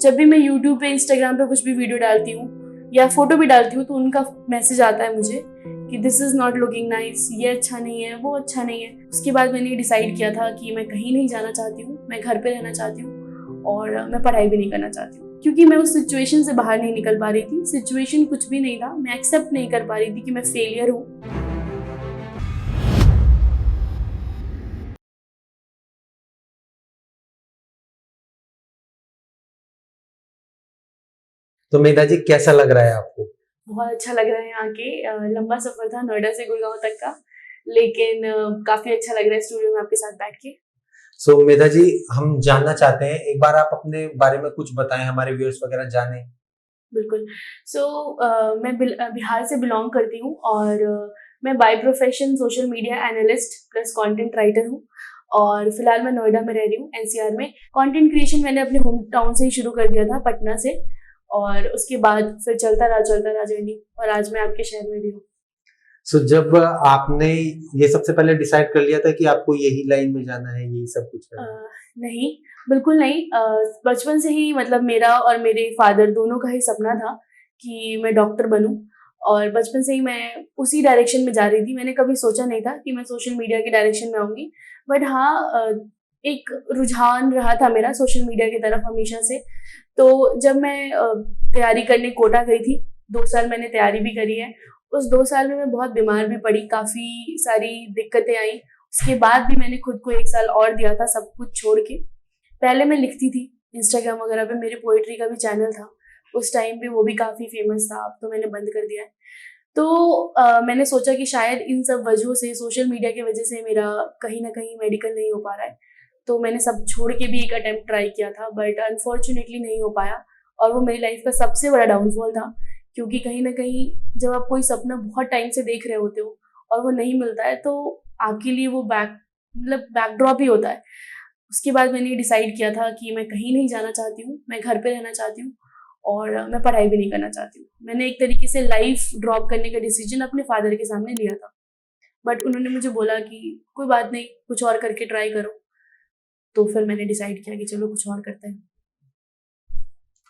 जब भी मैं यूट्यूब पे, इंस्टाग्राम पे कुछ भी वीडियो डालती हूँ या फोटो भी डालती हूँ तो उनका मैसेज आता है मुझे कि this is not looking nice, ये अच्छा नहीं है, वो अच्छा नहीं है। उसके बाद मैंने डिसाइड किया था कि मैं कहीं नहीं जाना चाहती हूँ, मैं घर पे रहना चाहती हूँ और मैं पढ़ाई भी नहीं करना चाहती हूँ, क्योंकि मैं उस सिचुएशन से बाहर नहीं निकल पा रही थी। सिचुएशन कुछ भी नहीं था, मैं एक्सेप्ट नहीं कर पा रही थी कि मैं फेलियर हूँ। तो मेधा जी कैसा लग रहा है आपको? बहुत अच्छा लग रहा है यहाँ के। लंबा सफर था नोएडा से गुड़गांव तक का, लेकिन काफी अच्छा लग रहा है स्टूडियो में आपके साथ बैठ के। सो मेधा जी, हम जानना चाहते हैं, एक बार आप अपने बारे में कुछ बताएं, हमारे व्यूअर्स वगैरह जाने। बिल्कुल। सो मैं बिहार से बिलोंग करती हूँ और मैं by profession social media analyst plus content writer हूँ और फिलहाल मैं नोएडा में रह रही हूँ, एनसीआर में। कंटेंट क्रिएशन मैंने अपने होम टाउन से ही शुरू कर दिया था, पटना से, और उसके बाद फिर चलता रहा जर्नी, और आज मैं आपके शहर में भी हूँ। सो जब आपने ये सबसे पहले डिसाइड कर लिया था कि आपको यही लाइन में जाना है, यही सब कुछ अ, करना है? नहीं, बिल्कुल नहीं। बचपन से ही मतलब मेरा और मेरे फादर दोनों का ही सपना था कि मैं डॉक्टर बनूँ, और बचपन से ही मैं उसी डायरेक्शन में जा रही थी। मैंने कभी सोचा नहीं था कि मैं सोशल मीडिया के डायरेक्शन में आऊँगी। बट हाँ, एक रुझान रहा था मेरा सोशल मीडिया की तरफ हमेशा से। तो जब मैं तैयारी करने कोटा गई थी, 2 साल मैंने तैयारी भी करी है। उस 2 साल में मैं बहुत बीमार भी पड़ी, काफ़ी सारी दिक्कतें आईं। उसके बाद भी मैंने खुद को 1 साल और दिया था सब कुछ छोड़ के। पहले मैं लिखती थी, इंस्टाग्राम वगैरह पे मेरे पोएट्री का भी चैनल था। उस टाइम पे वो भी काफ़ी फ़ेमस था, अब तो मैंने बंद कर दिया है। तो मैंने सोचा कि शायद इन सब वजहों से, सोशल मीडिया की वजह से मेरा कहीं न कहीं मेडिकल नहीं हो पा रहा है। तो मैंने सब छोड़ के भी एक अटेम्प्ट ट्राई किया था, बट अनफॉर्च्यूनेटली नहीं हो पाया, और वो मेरी लाइफ़ का सबसे बड़ा डाउनफॉल था। क्योंकि कहीं न कहीं जब आप कोई सपना बहुत टाइम से देख रहे होते हो और वो नहीं मिलता है, तो आपके लिए वो बैकड्रॉप ही होता है। उसके बाद मैंने डिसाइड किया था कि मैं कहीं नहीं जाना चाहती हूँ, मैं घर पे रहना चाहती हूँ और मैं पढ़ाई भी नहीं करना चाहती हूँ। मैंने एक तरीके से लाइफ ड्रॉप करने का डिसीजन अपने फादर के सामने लिया था। बट उन्होंने मुझे बोला कि कोई बात नहीं, कुछ और करके ट्राई करो। तो फिर मैंने डिसाइड किया कि चलो कुछ और करते हैं।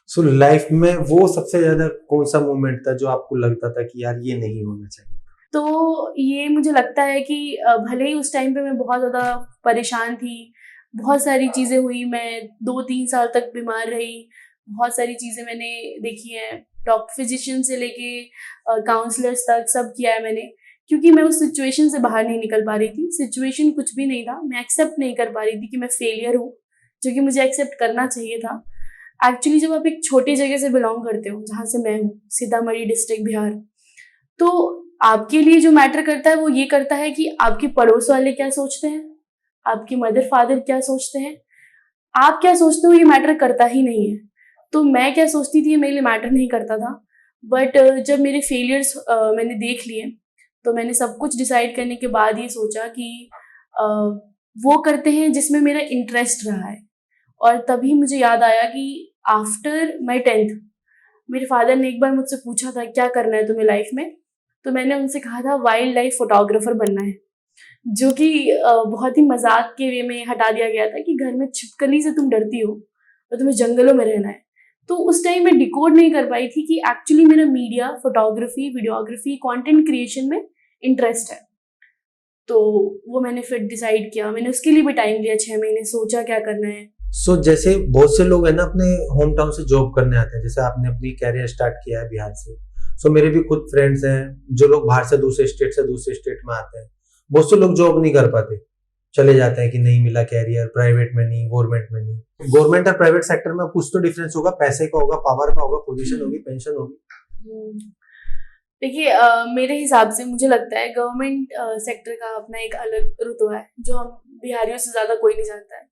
सो लाइफ में वो सबसे ज्यादा कौन सा मोमेंट था जो आपको लगता था कि यार ये नहीं होना चाहिए? तो ये मुझे लगता है कि भले ही उस टाइम पे मैं बहुत ज़्यादा परेशान थी, बहुत सारी चीज़ें हुई, मैं 2-3 साल तक बीमार रही, बहुत सारी चीज़ें मैंने देखी हैं, फिज़िशियन से लेके काउंसलर्स तक सब किया है मैंने, क्योंकि मैं उस सिचुएशन से बाहर नहीं निकल पा रही थी। सिचुएशन कुछ भी नहीं था, मैं एक्सेप्ट नहीं कर पा रही थी कि मैं फेलियर हूँ, जो कि मुझे एक्सेप्ट करना चाहिए था। एक्चुअली जब आप एक छोटी जगह से बिलॉन्ग करते हो, जहाँ से मैं हूँ, सीतामढ़ी डिस्ट्रिक्ट, बिहार, तो आपके लिए जो मैटर करता है वो ये करता है कि आपके पड़ोस वाले क्या सोचते हैं, आपके मदर फादर क्या सोचते हैं, आप क्या सोचते हो ये मैटर करता ही नहीं है। तो मैं क्या सोचती थी ये मेरे लिए मैटर नहीं करता था। बट जब मेरे फेलियर्स मैंने देख लिए, तो मैंने सब कुछ डिसाइड करने के बाद ये सोचा कि अ, वो करते हैं जिसमें मेरा इंटरेस्ट रहा है। और तभी मुझे याद आया कि आफ्टर माई 10th मेरे फादर ने एक बार मुझसे पूछा था क्या करना है तुम्हें लाइफ में, तो मैंने उनसे कहा था वाइल्ड लाइफ फोटोग्राफर बनना है, जो कि बहुत ही मजाक के वे में हटा दिया गया था कि घर में छिपकली से तुम डरती हो और तुम्हें जंगलों में रहना है। तो उस टाइम मैं डिकोड नहीं कर पाई थी कि एक्चुअली मेरा media, photography, videography, content creation में इंटरेस्ट है। तो वो मैंने फिर डिसाइड किया, मैंने उसके लिए भी टाइम लिया, 6 महीने सोचा क्या करना है। सो जैसे बहुत से लोग है ना अपने होम टाउन से जॉब करने आते हैं, जैसे आपने अपनी कैरियर स्टार्ट किया है बिहार से। सो मेरे भी खुद फ्रेंड्स हैं जो लोग बाहर से दूसरे स्टेट में आते हैं। बहुत से लोग जॉब नहीं कर पाते, चले जाते हैं कि नहीं मिला कैरियर, प्राइवेट में नहीं, गवर्नमेंट में नहीं। गवर्नमेंट और प्राइवेट सेक्टर में कुछ तो डिफरेंस होगा, पैसे का होगा, पावर का होगा, पोजीशन होगी, पेंशन होगी। हम्म, देखिए, मेरे हिसाब से मुझे लगता है गवर्नमेंट सेक्टर का अपना एक अलग रुतबा है, जो हम बिहारियों से ज़्यादा कोई नहीं जानता है।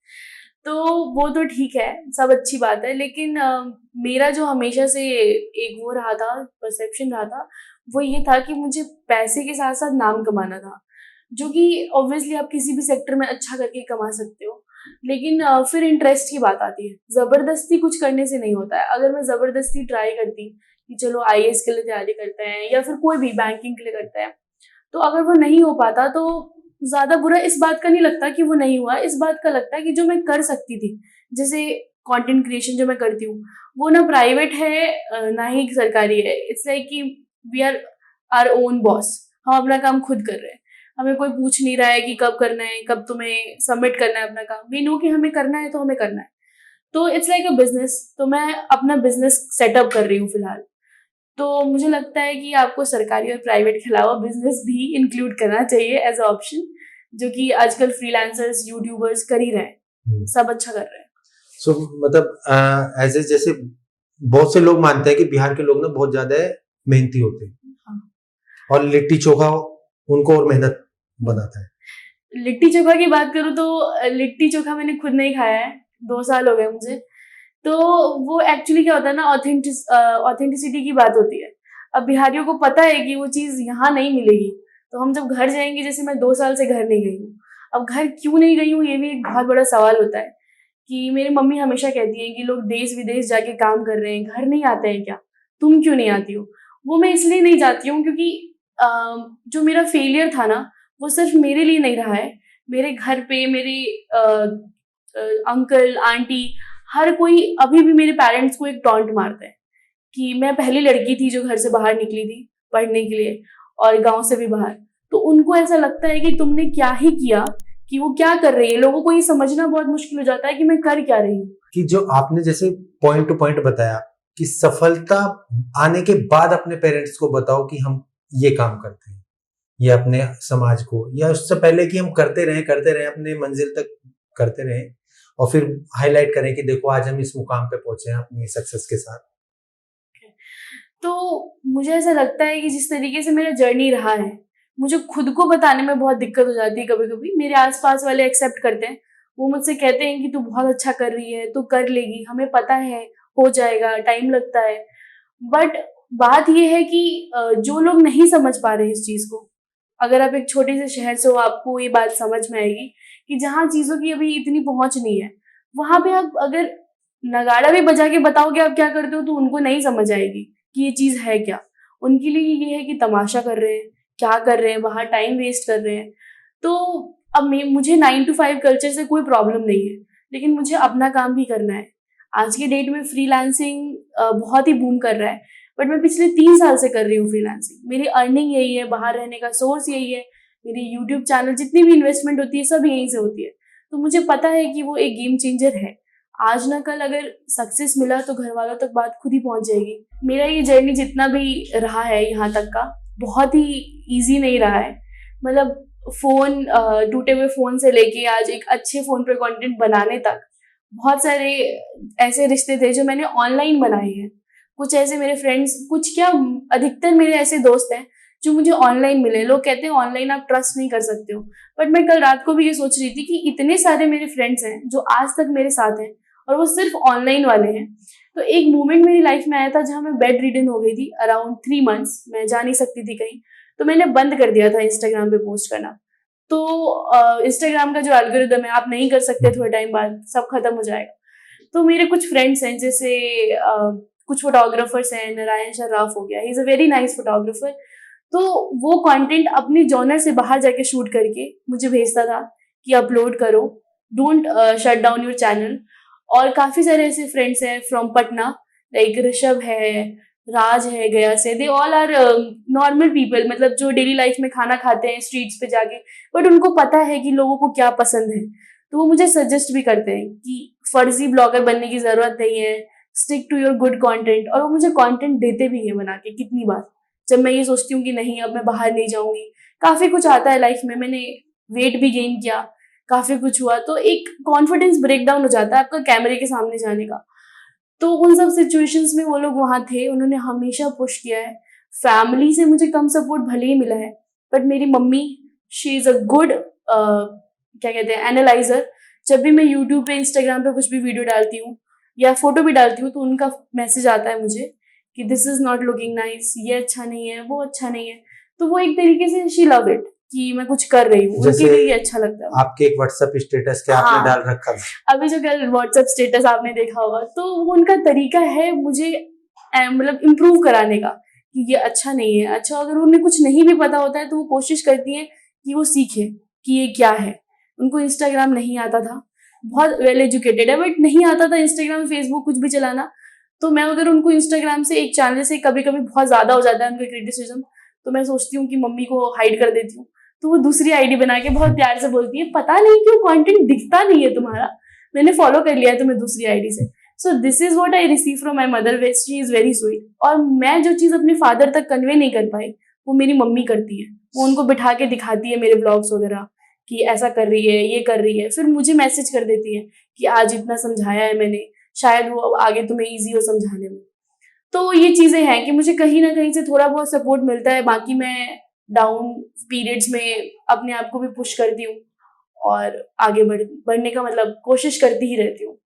तो वो तो ठीक है, सब अच्छी बात है, लेकिन मेरा जो हमेशा से एक वो रहा था, परसेप्शन रहा था, वो ये था कि मुझे पैसे के साथ साथ नाम कमाना था, जो कि ऑब्वियसली आप किसी भी सेक्टर में अच्छा करके कमा सकते हो। लेकिन फिर इंटरेस्ट की बात आती है, ज़बरदस्ती कुछ करने से नहीं होता है। अगर मैं ज़बरदस्ती ट्राई करती कि चलो आईएएस के लिए तैयारी करते हैं या फिर कोई भी बैंकिंग के लिए करते हैं, तो अगर वो नहीं हो पाता तो ज़्यादा बुरा इस बात का नहीं लगता कि वो नहीं हुआ, इस बात का लगता है कि जो मैं कर सकती थी, जैसे कंटेंट क्रिएशन जो मैं करती हूँ, वो ना प्राइवेट है ना ही सरकारी है। इट्स लाइक कि we are our own boss. हम अपना काम खुद कर रहे हैं। हमें कोई पूछ नहीं रहा है कि कब करना है, कब तुम्हें सबमिट करना है अपना काम। वी नो कि हमें करना है तो हमें करना है। तो इट्स लाइक अ बिजनेस। तो मैं अपना बिजनेस सेटअप कर रही हूँ फिलहाल। तो मुझे लगता है कि आपको सरकारी और प्राइवेट के अलावा बिजनेस भी इंक्लूड करना चाहिए एज अ ऑप्शन, जो कि आजकल फ्रीलांसर्स, यूट्यूबर्स कर ही रहे हैं। सब अच्छा कर रहे हैं। सो मतलब ऐसे जैसे बहुत से लोग मानते हैं कि बिहार के लोग ना बहुत ज्यादा मेहनती होते हैं हाँ। और लिट्टी चोखा उनको और मेहनत बनाता है। लिट्टी चोखा की बात करूँ तो लिट्टी चोखा मैंने खुद नहीं खाया है, 2 साल हो गए मुझे। तो वो एक्चुअली क्या होता है ना, ऑथेंटिसिटी की बात होती है। अब बिहारियों को पता है कि वो चीज़ यहाँ नहीं मिलेगी, तो हम जब घर जाएँगे, जैसे मैं 2 साल से घर नहीं गई हूँ। अब घर क्यों नहीं गई हूँ, ये भी एक बहुत बड़ा सवाल होता है कि मेरी मम्मी हमेशा कहती हैं कि लोग देश-विदेश जाके काम कर रहे हैं, घर नहीं आते हैं क्या? तुम क्यों नहीं आती हो? वो मैं इसलिए नहीं जाती हूँ क्योंकि अ, जो मेरा फेलियर था ना, वो सिर्फ मेरे लिए नहीं रहा है। मेरे घर पे मेरे अंकल, आंटी, हर कोई अभी भी मेरे पेरेंट्स को एक टॉन्ट मारता है कि मैं पहली लड़की थी जो घर से बाहर निकली थी पढ़ने के लिए, और गाँव से भी बाहर। तो उनको ऐसा लगता है कि तुमने क्या ही किया, कि वो क्या कर रही है। लोगों को ये समझना बहुत मुश्किल हो जाता है कि मैं कर क्या रही हूँ। कि जो आपने जैसे पॉइंट टू पॉइंट बताया कि सफलता आने के बाद अपने पेरेंट्स को बताओ कि हम ये काम करते हैं, या अपने समाज को, या उससे पहले कि हम करते रहे अपने मंजिल तक करते रहे, और फिर हाईलाइट करें कि देखो आज हम इस मुकाम पे पहुंचे हैं अपनी सक्सेस के साथ। तो मुझे ऐसा लगता है कि जिस तरीके से मेरा जर्नी रहा है, मुझे खुद को बताने में बहुत दिक्कत हो जाती है कभी-कभी। मेरे आस-पास वाले एक्सेप्ट करते हैं। वो मुझसे कहते हैं कि तू बहुत अच्छा कर रही है, तू कर लेगी, हमें पता है, हो जाएगा, टाइम लगता है। बट बात ये है कि जो लोग नहीं समझ पा रहे हैं इस चीज़ को, अगर आप एक छोटे से शहर से हो, आपको ये बात समझ में आएगी कि जहाँ चीज़ों की अभी इतनी पहुँच नहीं है, वहाँ पे आप अगर नगाड़ा भी बजा के बताओगे आप क्या करते हो, तो उनको नहीं समझ आएगी कि ये चीज़ है क्या। उनके लिए ये है कि तमाशा कर रहे हैं, क्या कर रहे हैं, बाहर टाइम वेस्ट कर रहे हैं। तो अब मुझे 9 टू 5 कल्चर से कोई प्रॉब्लम नहीं है, लेकिन मुझे अपना काम भी करना है। आज के डेट में फ्रीलांसिंग बहुत ही बूम कर रहा है, बट मैं पिछले 3 साल से कर रही हूँ फ्रीलांसिंग। मेरी अर्निंग यही है, बाहर रहने का सोर्स यही है, मेरी यूट्यूब चैनल जितनी भी इन्वेस्टमेंट होती है, सब यहीं से होती है। तो मुझे पता है कि वो एक गेम चेंजर है। आज ना कल अगर सक्सेस मिला तो घर वालों तक बात खुद ही पहुँच जाएगी। मेरा ये जर्नी जितना भी रहा है यहाँ तक का, बहुत ही ईज़ी नहीं रहा है। मतलब टूटे हुए फ़ोन से लेके आज एक अच्छे फ़ोन पे कंटेंट बनाने तक, बहुत सारे ऐसे रिश्ते थे जो मैंने ऑनलाइन बनाए हैं। कुछ ऐसे मेरे फ्रेंड्स, कुछ क्या, अधिकतर मेरे ऐसे दोस्त हैं जो मुझे ऑनलाइन मिले। लोग कहते हैं ऑनलाइन आप ट्रस्ट नहीं कर सकते हो, बट मैं कल रात को भी ये सोच रही थी कि इतने सारे मेरे फ्रेंड्स हैं जो आज तक मेरे साथ हैं, और वो सिर्फ ऑनलाइन वाले हैं। तो एक मोमेंट मेरी लाइफ में आया था जहाँ मैं बेड रिडन हो गई थी अराउंड 3 मंथ्स, मैं जा नहीं सकती थी कहीं। तो मैंने बंद कर दिया था इंस्टाग्राम पे पोस्ट करना। तो इंस्टाग्राम का जो एल्गोरिदम है, आप नहीं कर सकते, थोड़े टाइम बाद सब खत्म हो जाएगा। तो मेरे कुछ फ्रेंड्स हैं, जैसे कुछ फोटोग्राफर्स हैं, नारायण शर्राफ हो गया, he is a very nice photographer. तो वो कंटेंट अपने जॉनर से बाहर जाके शूट करके मुझे भेजता था कि अपलोड करो, don't shut down your channel. और काफ़ी सारे ऐसे फ्रेंड्स हैं फ्रॉम पटना, लाइक ऋषभ है, राज है गया से, they all are normal people, मतलब जो डेली लाइफ में खाना खाते हैं स्ट्रीट्स पे जाके, बट उनको पता है कि लोगों को क्या पसंद है। तो वो मुझे सजेस्ट भी करते हैं कि फर्जी ब्लॉगर बनने की ज़रूरत नहीं है, stick to your good content. और वो मुझे कंटेंट देते भी हैं बना के कितनी बार, जब मैं ये सोचती हूँ कि नहीं अब मैं बाहर नहीं जाऊँगी। काफ़ी कुछ आता है लाइफ में, मैंने वेट भी गेन किया, काफ़ी कुछ हुआ, तो एक कॉन्फिडेंस ब्रेकडाउन हो जाता है आपका कैमरे के सामने जाने का। तो उन सब सिचुएशंस में वो लोग वहाँ थे, उन्होंने हमेशा पुश किया है। फैमिली से मुझे कम सपोर्ट भले ही मिला है, बट मेरी mummy, she is a good क्या कहते हैं, एनालाइज़र। जब भी मैं यूट्यूब पे, इंस्टाग्राम पे कुछ भी वीडियो डालती हूँ या फ़ोटो भी डालती हूँ, तो उनका मैसेज आता है मुझे कि this is not looking nice, ये अच्छा नहीं है, वो अच्छा नहीं है। तो वो एक तरीके से शी लव इट कि मैं कुछ कर रही हूँ, उनके लिए ये अच्छा लगता है। आपके एक व्हाट्सएप स्टेटस क्या आपने डाल रखा था? अभी जो कल व्हाट्सएप स्टेटस आपने देखा होगा, तो वो उनका तरीका है मुझे मतलब इम्प्रूव कराने का कि ये अच्छा नहीं है। अच्छा, अगर उन्हें कुछ नहीं भी पता होता है तो वो कोशिश करती हैं कि वो सीखें कि ये क्या है। उनको इंस्टाग्राम नहीं आता था, बहुत वेल एजुकेटेड है, बट नहीं आता था इंस्टाग्राम, फेसबुक कुछ भी चलाना। तो मैं अगर उनको इंस्टाग्राम से एक चैनल से कभी-कभी बहुत ज़्यादा हो जाता है उनका क्रिटिसिज़्म, तो मैं सोचती हूँ कि मम्मी को हाइड कर देती हूँ। तो वो दूसरी आईडी बना के बहुत प्यार से बोलती है, "पता नहीं क्यों कंटेंट दिखता नहीं है तुम्हारा। मैंने फॉलो कर लिया है तुम्हें दूसरी आईडी से।" So this is what I receive from my mother, which she is very sweet. और मैं जो चीज़ अपने फादर तक कन्वे नहीं कर पाई, वो मेरी मम्मी करती है। वो उनको बिठा के दिखाती है मेरे व्लॉग्स वगैरह कि ऐसा कर रही है, ये कर रही है। फिर मुझे मैसेज कर देती है कि आज इतना समझाया है मैंने, शायद वो अब आगे तुम्हें ईज़ी हो समझाने में। तो ये चीज़ें हैं कि मुझे कहीं न कहीं से थोड़ा बहुत सपोर्ट मिलता है, बाकी मैं डाउन पीरियड्स में अपने आप को भी पुश करती हूँ और आगे बढ़ने का मतलब कोशिश करती ही रहती हूँ।